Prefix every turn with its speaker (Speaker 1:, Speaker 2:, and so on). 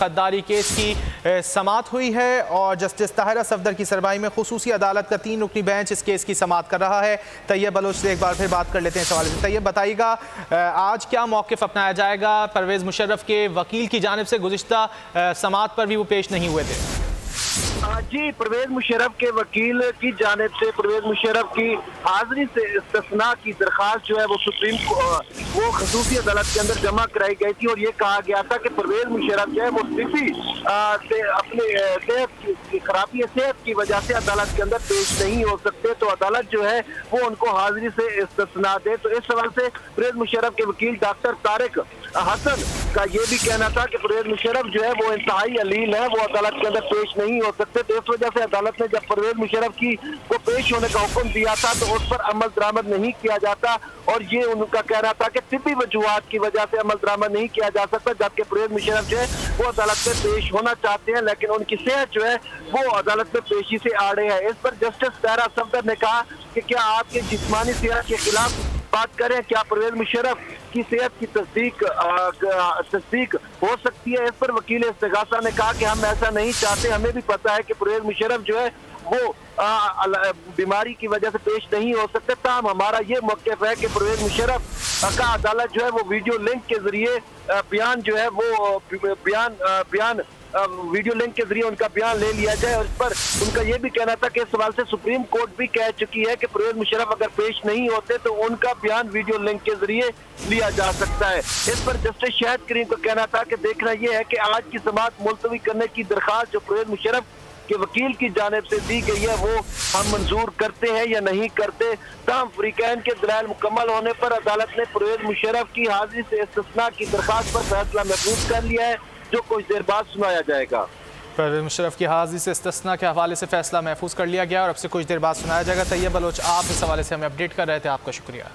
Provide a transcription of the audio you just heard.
Speaker 1: गद्दारी केस की समाअत हुई है और जस्टिस ताहिरा सफदर की सरबराही में खुसूसी अदालत का 3 रुकनी बेंच इस केस की समाअत कर रहा है। तैयब बलोच से एक बार फिर बात कर लेते हैं इस हवाले से। तैयब, बताइएगा आज क्या मौक़िफ़ अपनाया जाएगा? परवेज़ मुशर्रफ के वकील की जानिब से गुज़िश्ता समाअत पर भी वो पेश नहीं हुए थे।
Speaker 2: जी, परवेज मुशर्रफ के वकील की जानिब से परवेज मुशर्रफ की हाजिरी से इस्तिस्ना की दरख्वास्त जो है वो खसूसी अदालत के अंदर जमा कराई गई थी और ये कहा गया था कि परवेज मुशर्रफ जो है वो अपने सेहत की वजह से अदालत के अंदर पेश नहीं हो सकते, तो अदालत जो है वो उनको हाजिरी से इस्तिस्ना दे। तो इस सवाल से परवेज मुशर्रफ के वकील डॉक्टर तारिक हसन का ये भी कहना था कि परवेज मुशर्रफ जो है वो इंतहाई अलील है, वो अदालत के अंदर पेश नहीं हो सकते। तो इस वजह से अदालत ने जब परवेज मुशर्रफ की को पेश होने का हुक्म दिया था तो उस पर अमल दरामद नहीं किया जाता और ये उनका कहना था कि तिब्बी वजूहात की वजह से अमल दरामद नहीं किया जा सकता, जबकि परवेज मुशर्रफ जो है वो अदालत में पेश होना चाहते हैं लेकिन उनकी सेहत जो है वो अदालत में पेशी से आड़े है। इस पर जस्टिस ताहिरा सफदर ने कहा कि क्या आपके जिस्मानी सेहत के खिलाफ बात करें, क्या परवेज मुशर्रफ की सेहत की तस्दीक हो सकती है? इस पर वकील इस्तिगासा ने कहा कि हम ऐसा नहीं चाहते, हमें भी पता है कि परवेज मुशर्रफ जो है वो बीमारी की वजह से पेश नहीं हो सकते। ताहम हमारा ये मौक़िफ़ है कि परवेज मुशर्रफ का अदालत जो है वो वीडियो लिंक के जरिए बयान जो है वो वीडियो लिंक के जरिए उनका बयान ले लिया जाए। और इस पर उनका यह भी कहना था कि इस सवाल से सुप्रीम कोर्ट भी कह चुकी है कि परवेज मुशर्रफ अगर पेश नहीं होते तो उनका बयान वीडियो लिंक के जरिए लिया जा सकता है। इस पर जस्टिस शहद करीम का कहना था कि देखना यह है कि आज की समाअत मुलतवी करने की दरख्वास्त जो परवेज मुशर्रफ के वकील की जानिब से दी गई है वो हम मंजूर करते हैं या नहीं करते। तमाम फरीकैन के दलाइल मुकम्मल होने पर अदालत ने परवेज मुशर्रफ की हाजिरी से इस्तिस्ना की दरख्वास्त पर फैसला महफूज कर लिया है, जो कुछ देर बाद सुनाया जाएगा।
Speaker 1: परवेज़ मुशर्रफ की हाजिरी से इस्तिस्ना के हवाले से फैसला महफूज कर लिया गया और अब से कुछ देर बाद सुनाया जाएगा। तैयब बलोच, आप इस हवाले से हमें अपडेट कर रहे थे, आपका शुक्रिया।